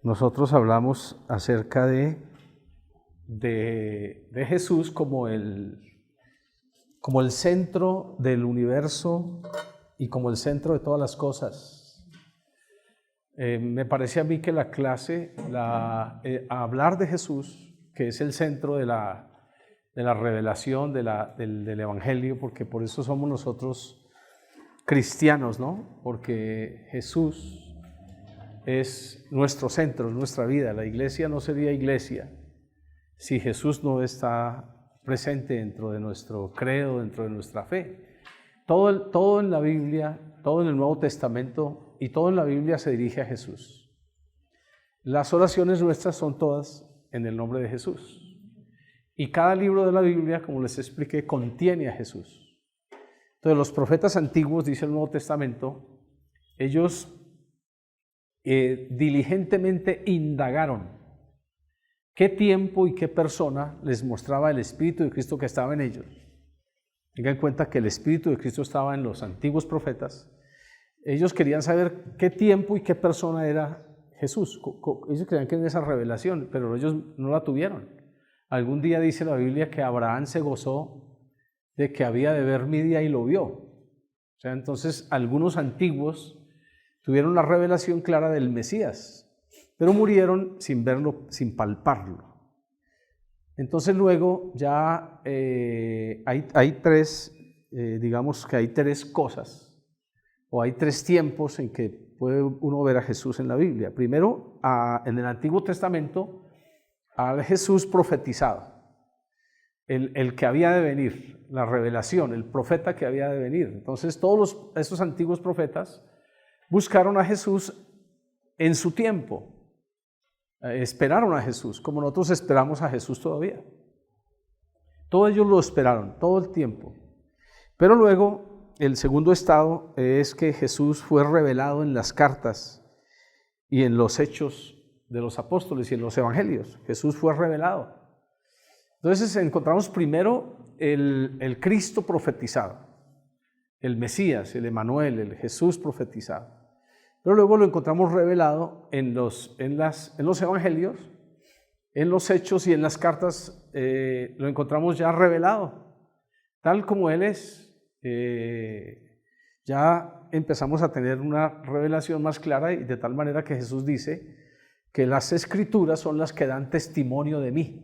nosotros hablamos acerca de Jesús como el centro del universo y como el centro de todas las cosas. Me parece a mí que la clase, hablar de Jesús, que es el centro de la revelación del Evangelio, porque por eso somos nosotros cristianos, ¿no? Porque Jesús es nuestro centro, nuestra vida. La iglesia no sería iglesia si Jesús no está presente dentro de nuestro credo, dentro de nuestra fe. Todo en la Biblia, todo en el Nuevo Testamento y todo en la Biblia se dirige a Jesús. Las oraciones nuestras son todas en el nombre de Jesús. Y cada libro de la Biblia, como les expliqué, contiene a Jesús. Entonces los profetas antiguos, dice el Nuevo Testamento, ellos diligentemente indagaron qué tiempo y qué persona les mostraba el Espíritu de Cristo que estaba en ellos. Tengan en cuenta que el Espíritu de Cristo estaba en los antiguos profetas. Ellos querían saber qué tiempo y qué persona era Jesús. Ellos creían que era esa revelación, pero ellos no la tuvieron. Algún día dice la Biblia que Abraham se gozó de que había de ver mi día y lo vio. O sea, entonces algunos antiguos tuvieron la revelación clara del Mesías, pero murieron sin verlo, sin palparlo. Entonces luego ya hay tres, digamos que hay tres cosas, o hay tres tiempos en que puede uno ver a Jesús en la Biblia. Primero, en el Antiguo Testamento, al Jesús profetizado, el que había de venir, la revelación, el profeta que había de venir. Entonces todos esos antiguos profetas buscaron a Jesús en su tiempo, esperaron a Jesús, como nosotros esperamos a Jesús todavía. Todos ellos lo esperaron, todo el tiempo. Pero luego, el segundo estado es que Jesús fue revelado en las cartas y en los hechos de los apóstoles y en los evangelios. Jesús fue revelado. Entonces encontramos primero el Cristo profetizado, el Mesías, el Emanuel, el Jesús profetizado. Pero luego lo encontramos revelado en los evangelios, en los hechos y en las cartas, lo encontramos ya revelado, tal como Él es. Ya empezamos a tener una revelación más clara y de tal manera que Jesús dice que las Escrituras son las que dan testimonio de mí.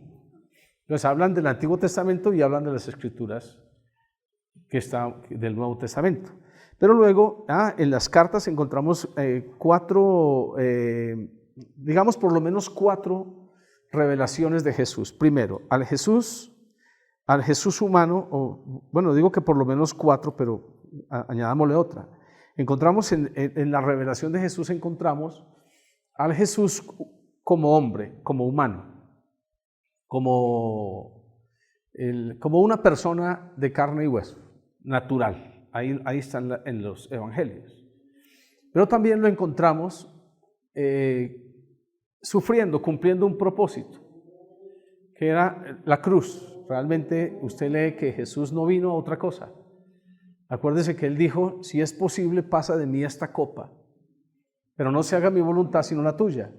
Entonces hablan del Antiguo Testamento y hablan de las Escrituras que están del Nuevo Testamento. Pero luego en las cartas encontramos digamos por lo menos cuatro revelaciones de Jesús. Primero, al Jesús humano, digo que por lo menos cuatro, pero añadámosle otra. Encontramos en la revelación de Jesús, encontramos al Jesús como hombre, como humano, como una persona de carne y hueso, natural. Ahí están en los evangelios. Pero también lo encontramos sufriendo, cumpliendo un propósito, que era la cruz. Realmente usted lee que Jesús no vino a otra cosa. Acuérdese que Él dijo, si es posible, pasa de mí esta copa, pero no se haga mi voluntad sino la tuya.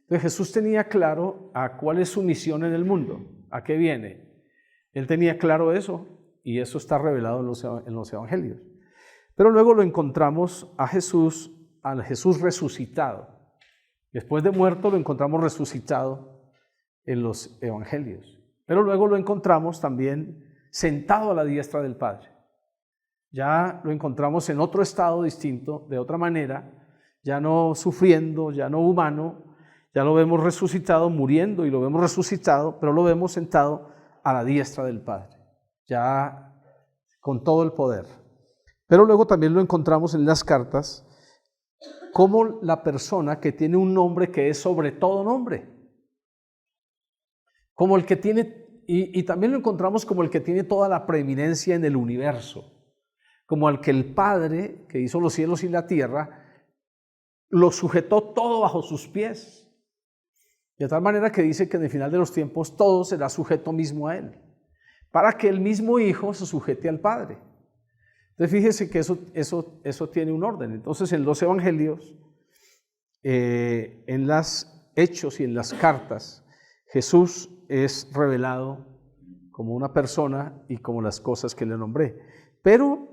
Entonces Jesús tenía claro cuál es su misión en el mundo, a qué viene. Él tenía claro eso y eso está revelado en los evangelios. Pero luego lo encontramos al Jesús resucitado. Después de muerto lo encontramos resucitado en los evangelios. Pero luego lo encontramos también sentado a la diestra del Padre. Ya lo encontramos en otro estado distinto, de otra manera, ya no sufriendo, ya no humano, ya lo vemos resucitado, muriendo y lo vemos resucitado, pero lo vemos sentado a la diestra del Padre, ya con todo el poder. Pero luego también lo encontramos en las cartas como la persona que tiene un nombre que es sobre todo nombre, como el que tiene, y también lo encontramos como el que tiene toda la preeminencia en el universo, como el que el Padre que hizo los cielos y la tierra lo sujetó todo bajo sus pies, de tal manera que dice que en el final de los tiempos todo será sujeto mismo a Él, para que el mismo Hijo se sujete al Padre. Entonces fíjese que eso tiene un orden. Entonces en los evangelios, en hechos y en las cartas, Jesús es revelado como una persona y como las cosas que le nombré. Pero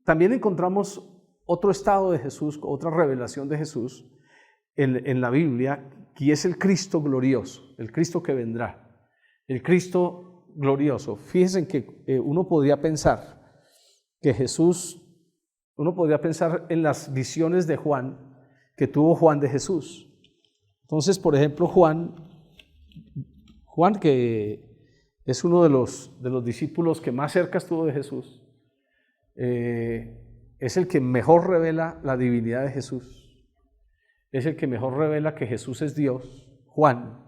también encontramos otro estado de Jesús, otra revelación de Jesús en la Biblia, y es el Cristo glorioso, el Cristo que vendrá, el Cristo glorioso. Fíjense que uno podría pensar que Jesús, uno podría pensar en las visiones de Juan, que tuvo Juan de Jesús. Entonces, por ejemplo, Juan que es uno de los discípulos que más cerca estuvo de Jesús, es el que mejor revela la divinidad de Jesús, es el que mejor revela que Jesús es Dios, Juan,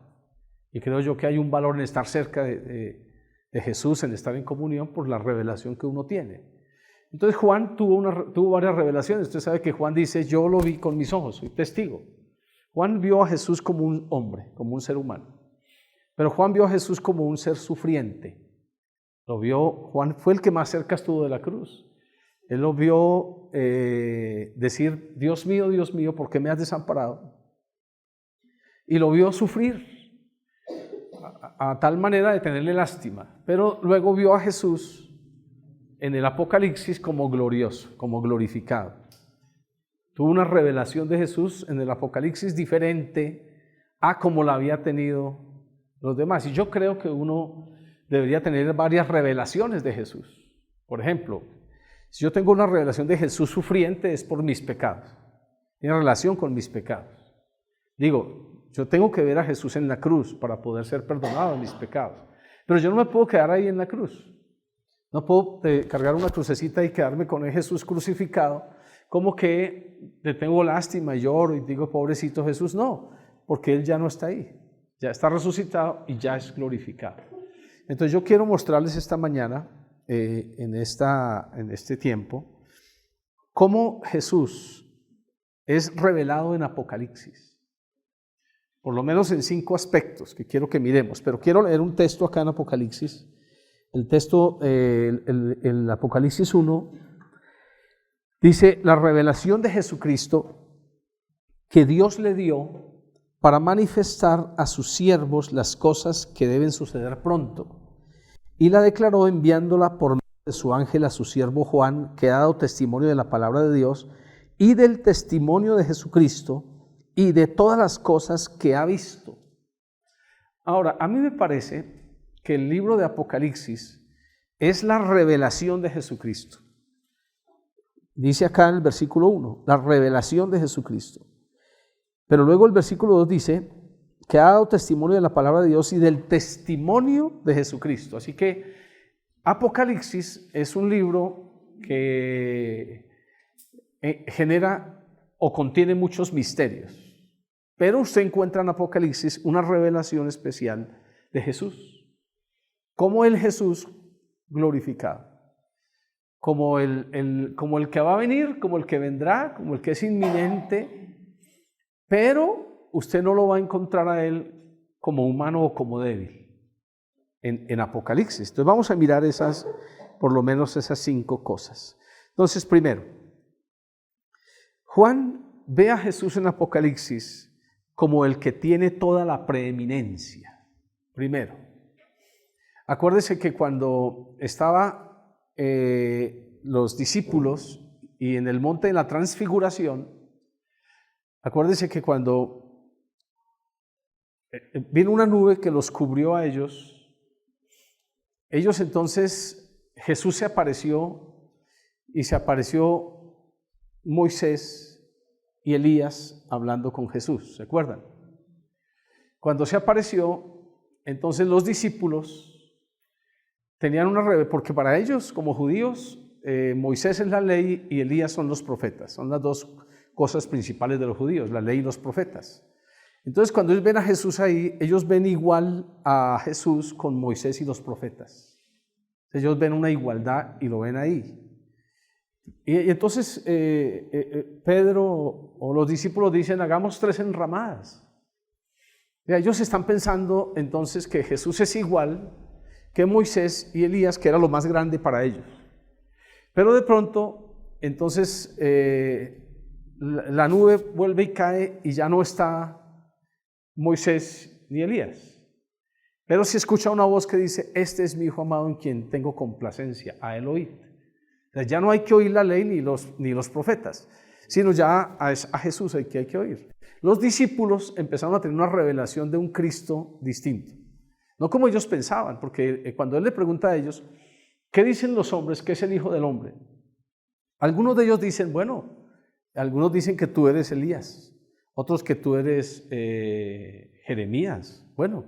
y creo yo que hay un valor en estar cerca de Jesús, en estar en comunión por la revelación que uno tiene. Entonces Juan tuvo varias revelaciones. Usted sabe que Juan dice, yo lo vi con mis ojos, soy testigo. Juan vio a Jesús como un hombre, como un ser humano, pero Juan vio a Jesús como un ser sufriente. Juan fue el que más cerca estuvo de la cruz. Él lo vio decir, Dios mío, ¿por qué me has desamparado? Y lo vio sufrir a tal manera de tenerle lástima. Pero luego vio a Jesús en el Apocalipsis como glorioso, como glorificado. Tuvo una revelación de Jesús en el Apocalipsis diferente a como la había tenido los demás. Y yo creo que uno debería tener varias revelaciones de Jesús. Por ejemplo, si yo tengo una revelación de Jesús sufriente, es por mis pecados, tiene relación con mis pecados. Digo, yo tengo que ver a Jesús en la cruz para poder ser perdonado de mis pecados, pero yo no me puedo quedar ahí en la cruz. No puedo cargar una crucecita y quedarme con el Jesús crucificado, como que le tengo lástima y lloro y digo, pobrecito Jesús. No, porque Él ya no está ahí, ya está resucitado y ya es glorificado. Entonces yo quiero mostrarles esta mañana, en este tiempo, cómo Jesús es revelado en Apocalipsis, por lo menos en 5 aspectos que quiero que miremos, pero quiero leer un texto acá en Apocalipsis. El texto, el Apocalipsis 1, dice, la revelación de Jesucristo que Dios le dio para manifestar a sus siervos las cosas que deben suceder pronto. Y la declaró enviándola por medio de su ángel a su siervo Juan, que ha dado testimonio de la palabra de Dios y del testimonio de Jesucristo y de todas las cosas que ha visto. Ahora, a mí me parece que el libro de Apocalipsis es la revelación de Jesucristo. Dice acá en el versículo 1, la revelación de Jesucristo. Pero luego el versículo 2 dice que ha dado testimonio de la palabra de Dios y del testimonio de Jesucristo. Así que Apocalipsis es un libro que genera o contiene muchos misterios. Pero usted encuentra en Apocalipsis una revelación especial de Jesús. Como el Jesús glorificado. Como el que va a venir, como el que vendrá, como el que es inminente. Pero usted no lo va a encontrar a Él como humano o como débil en Apocalipsis. Entonces vamos a mirar por lo menos esas 5 cosas. Entonces, primero, Juan ve a Jesús en Apocalipsis como el que tiene toda la preeminencia. Primero, acuérdese que cuando estaba los discípulos y en el monte de la transfiguración, acuérdese que cuando vino una nube que los cubrió a ellos entonces Jesús se apareció y se apareció Moisés y Elías hablando con Jesús, ¿se acuerdan? Cuando se apareció, entonces los discípulos tenían una revelación, porque para ellos como judíos Moisés es la ley y Elías son los profetas, son las 2 cosas principales de los judíos, la ley y los profetas. Entonces cuando ellos ven a Jesús ahí, ellos ven igual a Jesús con Moisés y los profetas. Ellos ven una igualdad y lo ven ahí. Y entonces Pedro o los discípulos dicen, hagamos 3 enramadas. Ellos están pensando entonces que Jesús es igual que Moisés y Elías, que era lo más grande para ellos. Pero de pronto, entonces la nube vuelve y cae y ya no está Moisés ni Elías. Pero si escucha una voz que dice, este es mi hijo amado en quien tengo complacencia, a él oíd. Ya no hay que oír la ley ni los profetas, sino ya a Jesús hay que oír. Los discípulos empezaron a tener una revelación de un Cristo distinto. No como ellos pensaban, porque cuando él le pregunta a ellos, ¿qué dicen los hombres que es el Hijo del Hombre? Algunos de ellos dicen, bueno, algunos dicen que tú eres Elías, otros que tú eres Jeremías. Bueno,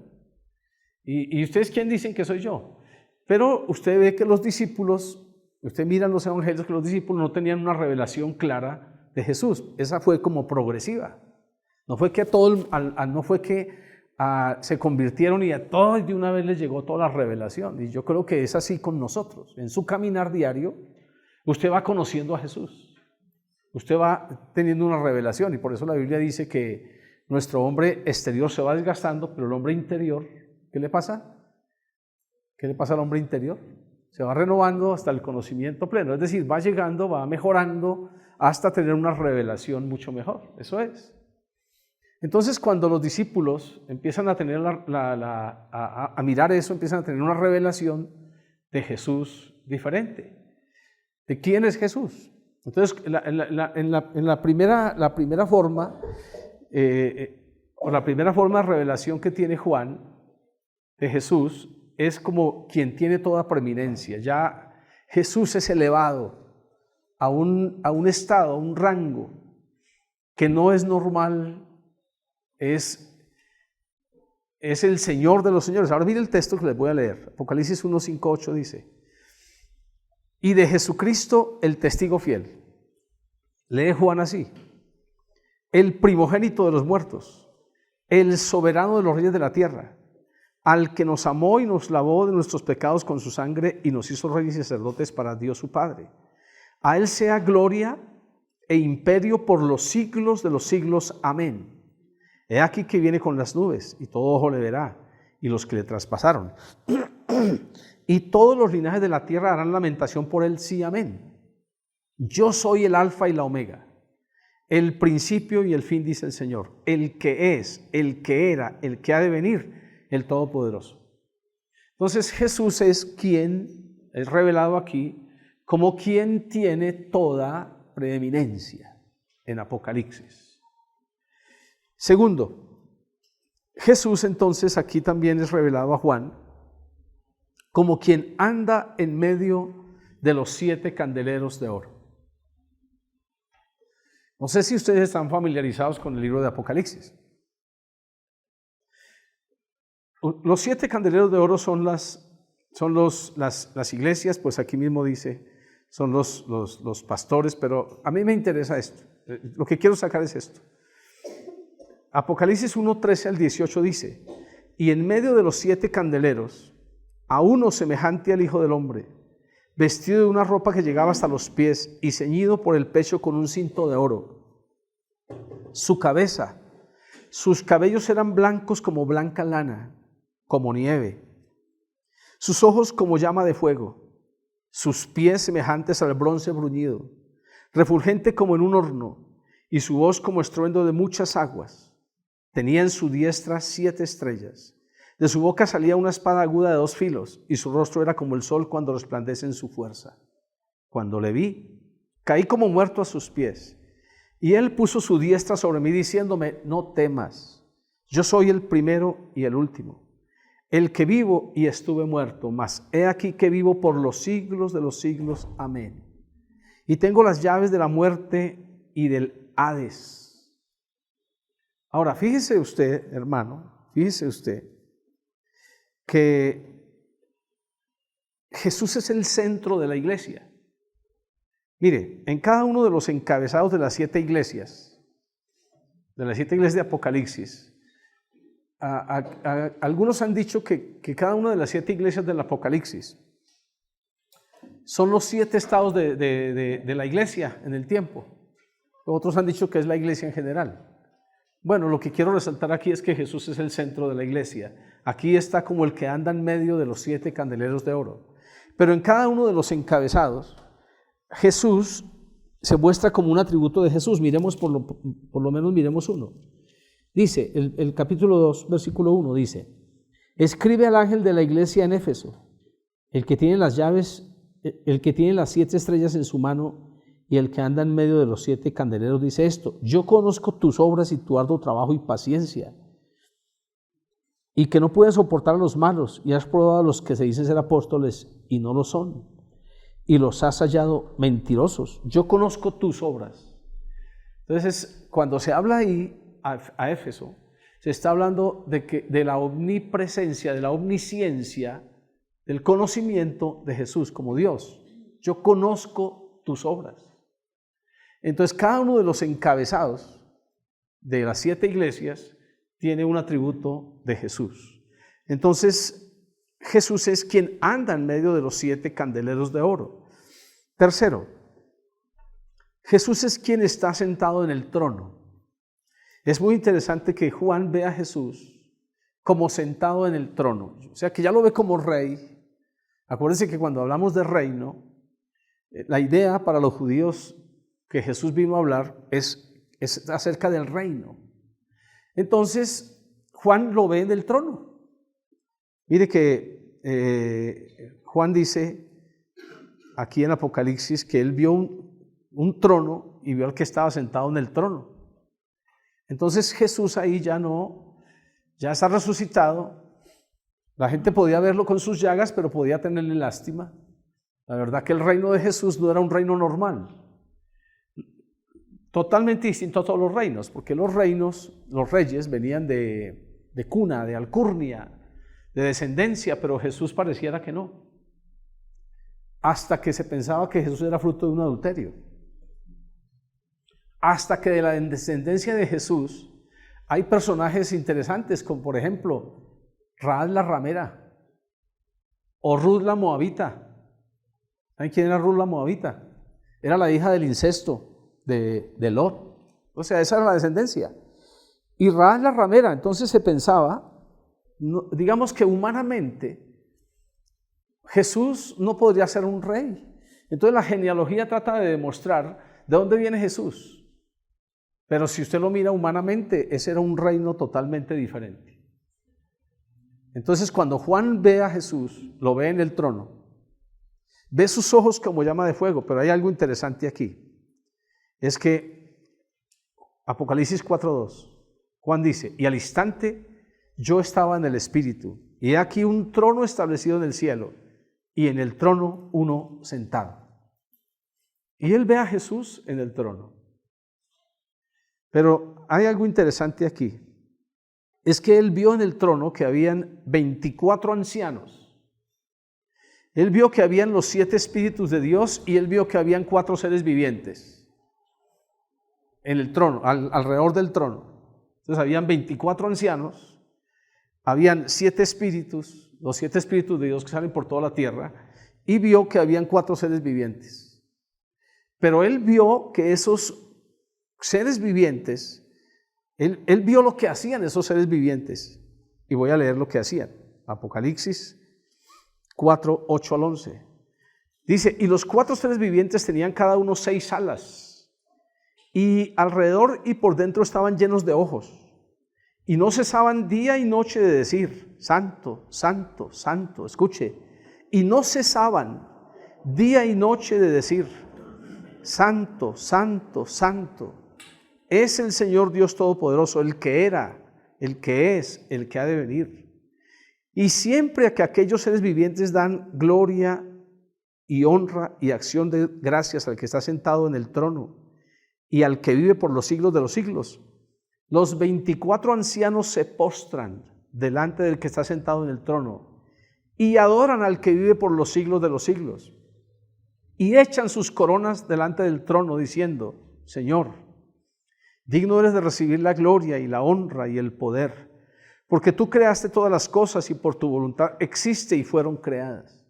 ¿y ustedes quién dicen que soy yo? Pero usted ve que los discípulos, usted mira en los evangelios que los discípulos no tenían una revelación clara de Jesús. Esa fue como progresiva. No fue que se convirtieron y a todos de una vez les llegó toda la revelación. Y yo creo que es así con nosotros. En su caminar diario, usted va conociendo a Jesús. Usted va teniendo una revelación y por eso la Biblia dice que nuestro hombre exterior se va desgastando, pero el hombre interior, ¿qué le pasa? ¿Qué le pasa al hombre interior? Se va renovando hasta el conocimiento pleno. Es decir, va llegando, va mejorando hasta tener una revelación mucho mejor. Eso es. Entonces, cuando los discípulos empiezan a tener a mirar eso, empiezan a tener una revelación de Jesús diferente. ¿De quién es Jesús? Entonces, la primera forma de revelación que tiene Juan de Jesús es como quien tiene toda preeminencia. Ya Jesús es elevado a un estado, a un rango que no es normal. Es el Señor de los señores. Ahora mire el texto que les voy a leer. Apocalipsis 1, 5, 8 dice, y de Jesucristo el testigo fiel. Lee Juan así, el primogénito de los muertos, el soberano de los reyes de la tierra, al que nos amó y nos lavó de nuestros pecados con su sangre y nos hizo reyes y sacerdotes para Dios su Padre. A él sea gloria e imperio por los siglos de los siglos. Amén. He aquí que viene con las nubes, y todo ojo le verá, y los que le traspasaron. Y todos los linajes de la tierra harán lamentación por él, sí, amén. Yo soy el alfa y la omega, el principio y el fin, dice el Señor, el que es, el que era, el que ha de venir, el Todopoderoso. Entonces Jesús es quien es revelado aquí como quien tiene toda preeminencia en Apocalipsis. Segundo, Jesús entonces aquí también es revelado a Juan como quien anda en medio de los 7 candeleros de oro. No sé si ustedes están familiarizados con el libro de Apocalipsis. Los 7 candeleros de oro son las iglesias, pues aquí mismo dice, son los pastores, pero a mí me interesa esto. Lo que quiero sacar es esto. Apocalipsis 1, 13 al 18 dice, y en medio de los 7 candeleros, a uno semejante al Hijo del Hombre, vestido de una ropa que llegaba hasta los pies y ceñido por el pecho con un cinto de oro. Su cabeza, sus cabellos eran blancos como blanca lana, como nieve. Sus ojos como llama de fuego, sus pies semejantes al bronce bruñido, refulgente como en un horno, y su voz como estruendo de muchas aguas. Tenía en su diestra 7 estrellas. De su boca salía una espada aguda de 2 filos, y su rostro era como el sol cuando resplandece en su fuerza. Cuando le vi, caí como muerto a sus pies. Y él puso su diestra sobre mí, diciéndome, no temas, yo soy el primero y el último, el que vivo y estuve muerto, mas he aquí que vivo por los siglos de los siglos. Amén. Y tengo las llaves de la muerte y del Hades. Ahora, fíjese usted, hermano, fíjese usted, que Jesús es el centro de la iglesia. Mire, en cada uno de los encabezados de las 7 iglesias, de Apocalipsis, algunos han dicho que cada una de las 7 iglesias del Apocalipsis son los 7 estados de la iglesia en el tiempo. Otros han dicho que es la iglesia en general. Bueno, lo que quiero resaltar aquí es que Jesús es el centro de la iglesia. Aquí está como el que anda en medio de los 7 candeleros de oro. Pero en cada uno de los encabezados, Jesús se muestra como un atributo de Jesús. Miremos por lo menos miremos uno. Dice, el capítulo 2, versículo 1 dice, escribe al ángel de la iglesia en Éfeso, el que tiene las llaves, el que tiene las 7 estrellas en su mano y el que anda en medio de los 7 candeleros, dice esto: yo conozco tus obras y tu arduo trabajo y paciencia, y que no puedes soportar a los malos, y has probado a los que se dicen ser apóstoles y no lo son, y los has hallado mentirosos. Yo conozco tus obras. Entonces, cuando se habla ahí a Éfeso, se está hablando de la omnipresencia, de la omnisciencia, del conocimiento de Jesús como Dios. Yo conozco tus obras. Entonces, cada uno de los encabezados de las 7 iglesias tiene un atributo de Jesús. Entonces, Jesús es quien anda en medio de los 7 candeleros de oro. Tercero, Jesús es quien está sentado en el trono. Es muy interesante que Juan ve a Jesús como sentado en el trono, o sea que ya lo ve como rey. Acuérdense que cuando hablamos de reino, la idea para los judíos que Jesús vino a hablar es acerca del reino. Entonces, Juan lo ve en el trono. Mire que Juan dice aquí en Apocalipsis que él vio un trono y vio al que estaba sentado en el trono. Entonces Jesús ahí ya está resucitado. La gente podía verlo con sus llagas, pero podía tenerle lástima. La verdad que el reino de Jesús no era un reino normal. Totalmente distinto a todos los reinos, porque los reyes venían de cuna, de alcurnia, de descendencia, pero Jesús pareciera que no. Hasta que se pensaba que Jesús era fruto de un adulterio. Hasta que de la descendencia de Jesús hay personajes interesantes, como por ejemplo Rahab la ramera o Ruth la moabita. ¿Saben quién era Ruth la moabita? Era la hija del incesto de Lot. O sea, esa era la descendencia. Y Rahab la ramera, entonces se pensaba, digamos que humanamente, Jesús no podría ser un rey. Entonces la genealogía trata de demostrar de dónde viene Jesús. Pero si usted lo mira humanamente, ese era un reino totalmente diferente. Entonces cuando Juan ve a Jesús, lo ve en el trono, ve sus ojos como llama de fuego, pero hay algo interesante aquí. Es que Apocalipsis 4:2, Juan dice, y al instante yo estaba en el Espíritu, y he aquí un trono establecido en el cielo, y en el trono uno sentado. Y él ve a Jesús en el trono. Pero hay algo interesante aquí. Es que él vio en el trono que habían 24 ancianos. Él vio que habían los 7 espíritus de Dios y él vio que habían 4 seres vivientes en el trono, alrededor del trono. Entonces habían 24 ancianos, habían 7 espíritus, los 7 espíritus de Dios que salen por toda la tierra, y vio que habían 4 seres vivientes. Pero él vio que esos seres vivientes, él vio lo que hacían esos seres vivientes, y voy a leer lo que hacían. Apocalipsis 4:8 al 11. Dice, y los 4 seres vivientes tenían cada uno 6 alas, y alrededor y por dentro estaban llenos de ojos, y no cesaban día y noche de decir, santo, santo, santo, escuche, y no cesaban día y noche de decir, santo, santo, santo, es el Señor Dios Todopoderoso, el que era, el que es, el que ha de venir. Y siempre que aquellos seres vivientes dan gloria y honra y acción de gracias al que está sentado en el trono y al que vive por los siglos de los siglos, los 24 ancianos se postran delante del que está sentado en el trono y adoran al que vive por los siglos de los siglos y echan sus coronas delante del trono diciendo, Señor, digno eres de recibir la gloria y la honra y el poder, porque tú creaste todas las cosas y por tu voluntad existe y fueron creadas.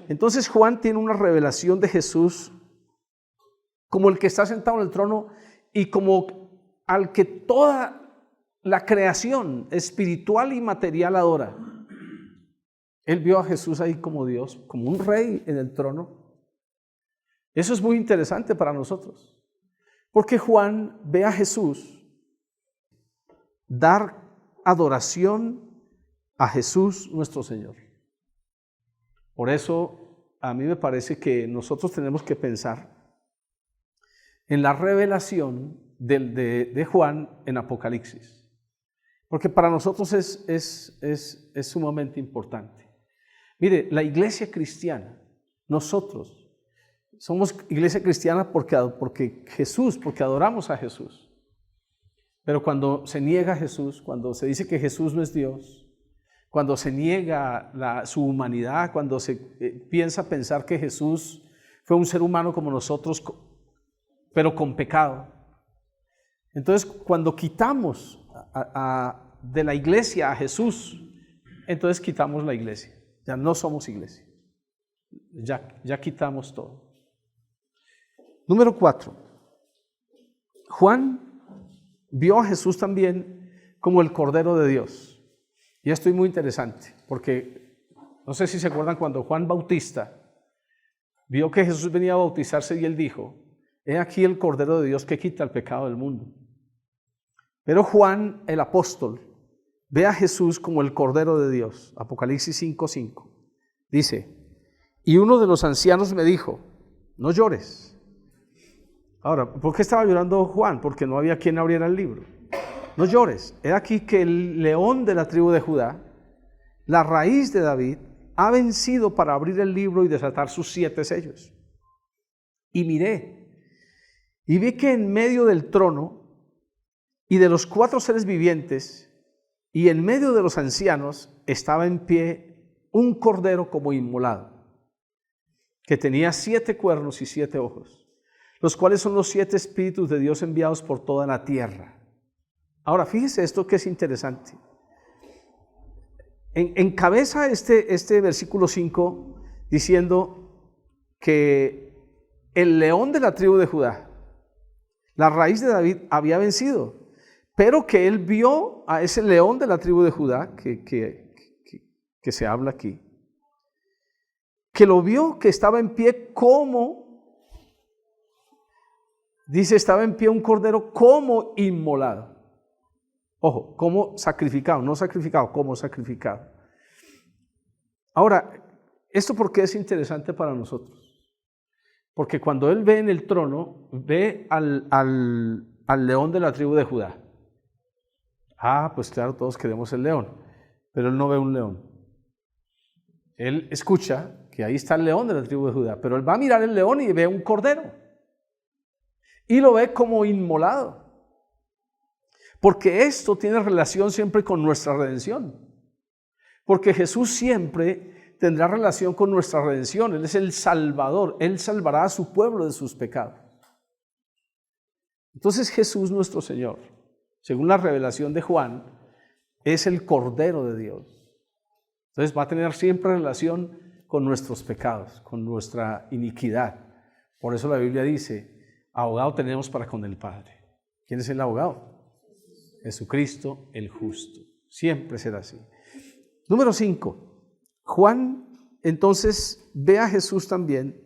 Entonces Juan tiene una revelación de Jesús como el que está sentado en el trono y como al que toda la creación espiritual y material adora. Él vio a Jesús ahí como Dios, como un rey en el trono. Eso es muy interesante para nosotros. Porque Juan ve a Jesús dar adoración a Jesús nuestro Señor. Por eso a mí me parece que nosotros tenemos que pensar en la revelación de Juan en Apocalipsis. Porque para nosotros es sumamente importante. Mire, la iglesia cristiana, nosotros somos iglesia cristiana porque adoramos a Jesús. Pero cuando se niega a Jesús, cuando se dice que Jesús no es Dios, cuando se niega su humanidad, cuando se piensa pensar que Jesús fue un ser humano como nosotros, pero con pecado. Entonces, cuando quitamos de la iglesia a Jesús, entonces quitamos la iglesia. Ya no somos iglesia. Ya quitamos todo. Número 4. Juan vio a Jesús también como el Cordero de Dios. Y esto es muy interesante, porque no sé si se acuerdan cuando Juan Bautista vio que Jesús venía a bautizarse y él dijo: he aquí el Cordero de Dios que quita el pecado del mundo. Pero Juan, el apóstol, ve a Jesús como el Cordero de Dios. Apocalipsis 5:5. Dice: y uno de los ancianos me dijo: no llores. Ahora, ¿por qué estaba llorando Juan? Porque no había quien abriera el libro. No llores. He aquí que el león de la tribu de Judá, la raíz de David, ha vencido para abrir el libro y desatar sus 7 sellos. Y miré, y vi que en medio del trono y de los 4 seres vivientes y en medio de los ancianos estaba en pie un cordero como inmolado, que tenía 7 cuernos y 7 ojos, los cuales son los 7 espíritus de Dios enviados por toda la tierra. Ahora, fíjese esto que es interesante. Encabeza este versículo 5 diciendo que el león de la tribu de Judá, la raíz de David, había vencido, pero que él vio a ese león de la tribu de Judá que se habla aquí, que lo vio que estaba en pie como, dice, estaba en pie un cordero como inmolado. Ojo, como sacrificado, no sacrificado, como sacrificado. Ahora, ¿esto por qué es interesante para nosotros? Porque cuando él ve en el trono, ve al león de la tribu de Judá. Pues claro, todos queremos el león, pero él no ve un león. Él escucha que ahí está el león de la tribu de Judá, pero él va a mirar el león y ve un cordero. Y lo ve como inmolado. Porque esto tiene relación siempre con nuestra redención. Porque Jesús siempre tendrá relación con nuestra redención. Él es el Salvador. Él salvará a su pueblo de sus pecados. Entonces Jesús nuestro Señor, según la revelación de Juan, es el Cordero de Dios. Entonces va a tener siempre relación con nuestros pecados, con nuestra iniquidad. Por eso la Biblia dice: abogado tenemos para con el Padre. ¿Quién es el abogado? Jesucristo el justo. Siempre será así. Número 5. Juan entonces ve a Jesús también,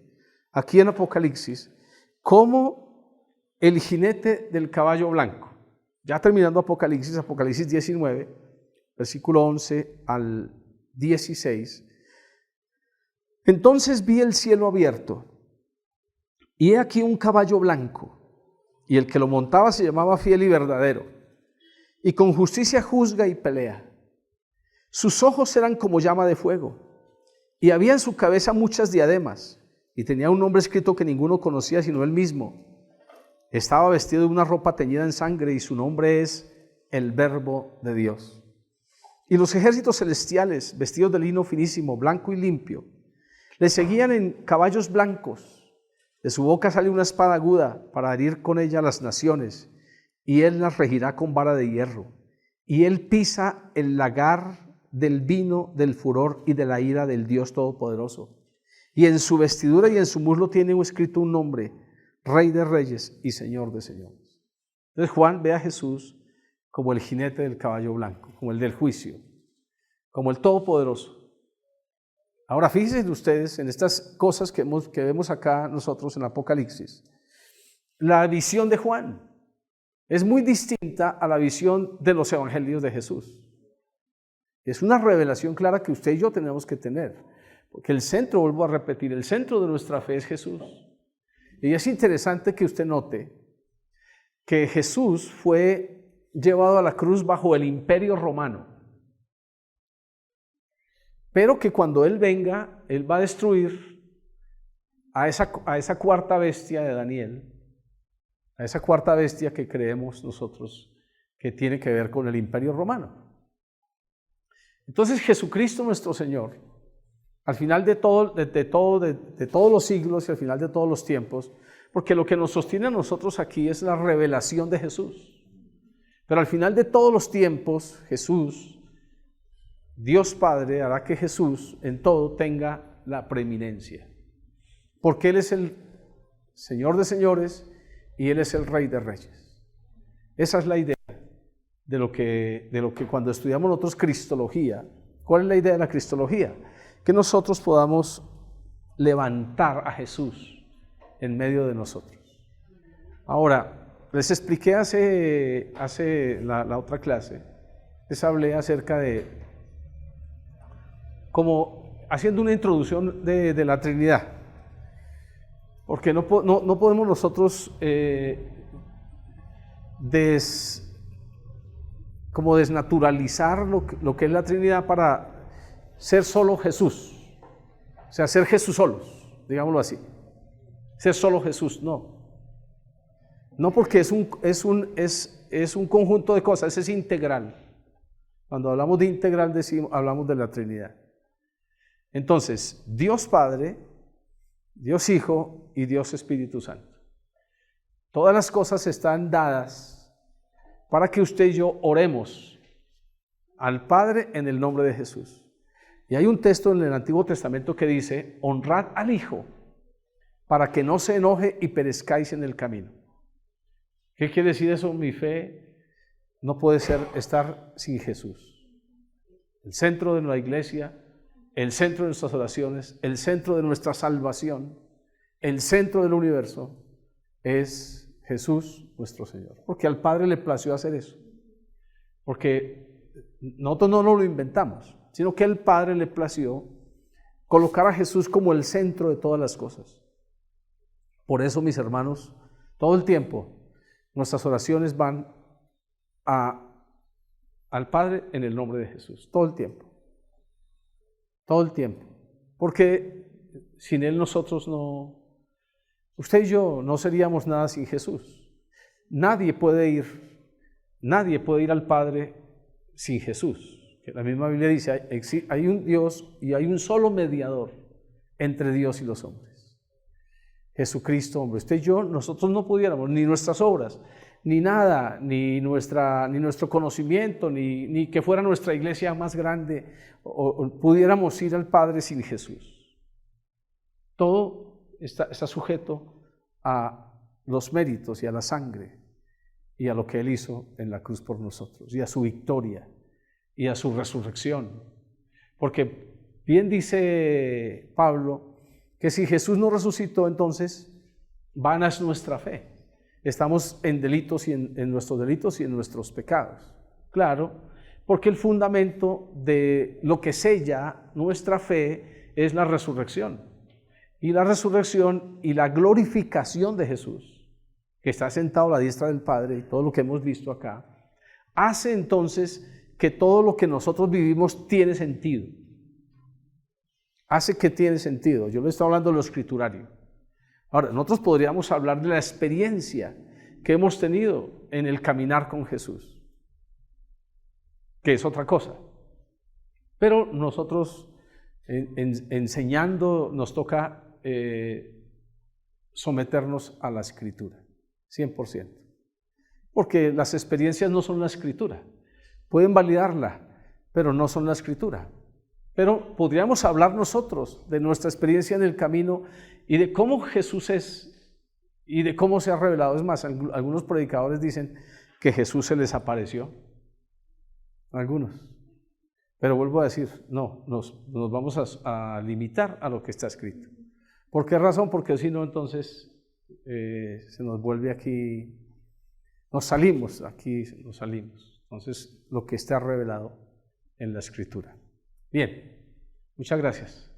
aquí en Apocalipsis, como el jinete del caballo blanco. Ya terminando Apocalipsis 19, versículo 11 al 16. Entonces vi el cielo abierto, y he aquí un caballo blanco, y el que lo montaba se llamaba Fiel y Verdadero, y con justicia juzga y pelea. Sus ojos eran como llama de fuego, y había en su cabeza muchas diademas, y tenía un nombre escrito que ninguno conocía sino él mismo. Estaba vestido de una ropa teñida en sangre, y su nombre es el Verbo de Dios. Y los ejércitos celestiales, vestidos de lino finísimo, blanco y limpio, le seguían en caballos blancos. De su boca sale una espada aguda para herir con ella las naciones, y él las regirá con vara de hierro. Y él pisa el lagar del vino del furor y de la ira del Dios Todopoderoso. Y en su vestidura y en su muslo tiene escrito un nombre: Rey de Reyes y Señor de Señores. Entonces Juan ve a Jesús como el jinete del caballo blanco, como el del juicio, como el Todopoderoso. Ahora fíjense ustedes en estas cosas que vemos acá nosotros en Apocalipsis. La visión de Juan. es muy distinta a la visión de los evangelios de Jesús. Es una revelación clara que usted y yo tenemos que tener, porque el centro, vuelvo a repetir, el centro de nuestra fe es Jesús. Y es interesante que usted note que Jesús fue llevado a la cruz bajo el imperio romano, pero que cuando Él venga, Él va a destruir a esa cuarta bestia de Daniel, a esa cuarta bestia que creemos nosotros que tiene que ver con el imperio romano. Entonces Jesucristo nuestro Señor, al final de todos los siglos y al final de todos los tiempos, porque lo que nos sostiene a nosotros aquí es la revelación de Jesús, pero al final de todos los tiempos, Jesús, Dios Padre, hará que Jesús en todo tenga la preeminencia, porque Él es el Señor de señores y Él es el Rey de reyes. Esa es la idea de lo que cuando estudiamos nosotros cristología. ¿Cuál es la idea de la cristología? Que nosotros podamos levantar a Jesús en medio de nosotros. Ahora, les expliqué hace la otra clase, les hablé acerca de, como haciendo una introducción de la Trinidad, porque no podemos nosotros como desnaturalizar lo que es la Trinidad para ser solo Jesús, o sea, ser Jesús solos, digámoslo así, ser solo Jesús, no, porque es un conjunto de cosas, es integral. Cuando hablamos de integral hablamos de la Trinidad. Entonces, Dios Padre, Dios Hijo y Dios Espíritu Santo. Todas las cosas están dadas para que usted y yo oremos al Padre en el nombre de Jesús. Y hay un texto en el Antiguo Testamento que dice, honrad al Hijo para que no se enoje y perezcáis en el camino. ¿Qué quiere decir eso? Mi fe no puede estar sin Jesús. El centro de la iglesia, el centro de nuestras oraciones, el centro de nuestra salvación, el centro del universo es Jesús nuestro Señor, porque al Padre le plació hacer eso, porque nosotros no lo inventamos, sino que al Padre le plació colocar a Jesús como el centro de todas las cosas. Por eso, mis hermanos, todo el tiempo nuestras oraciones van al Padre en el nombre de Jesús, todo el tiempo, porque sin Él nosotros usted y yo no seríamos nada sin Jesús. Nadie puede ir al Padre sin Jesús. La misma Biblia dice, hay un Dios y hay un solo mediador entre Dios y los hombres. Jesucristo, hombre. Usted y yo, nosotros no pudiéramos, ni nuestras obras, ni nada, ni nuestro conocimiento, ni que fuera nuestra iglesia más grande, o pudiéramos ir al Padre sin Jesús. Todo está sujeto a los méritos y a la sangre y a lo que Él hizo en la cruz por nosotros y a su victoria y a su resurrección. Porque bien dice Pablo que si Jesús no resucitó, entonces vana es nuestra fe. Estamos en delitos y en nuestros delitos y en nuestros pecados. Claro, porque el fundamento de lo que sella nuestra fe es la resurrección. Y la resurrección y la glorificación de Jesús, que está sentado a la diestra del Padre, y todo lo que hemos visto acá, hace entonces que todo lo que nosotros vivimos tiene sentido. Hace que tiene sentido. Yo le estoy hablando de lo escriturario. Ahora, nosotros podríamos hablar de la experiencia que hemos tenido en el caminar con Jesús, que es otra cosa. Pero nosotros, enseñando, nos toca someternos a la Escritura, 100%. Porque las experiencias no son la Escritura. Pueden validarla, pero no son la Escritura. Pero podríamos hablar nosotros de nuestra experiencia en el camino y de cómo Jesús es y de cómo se ha revelado. Es más, algunos predicadores dicen que Jesús se les apareció. Algunos. Pero vuelvo a decir, no, nos vamos a limitar a lo que está escrito. ¿Por qué razón? Porque si no, entonces se nos vuelve aquí Nos salimos, aquí nos salimos. Entonces, lo que está revelado en la Escritura. Bien, muchas gracias.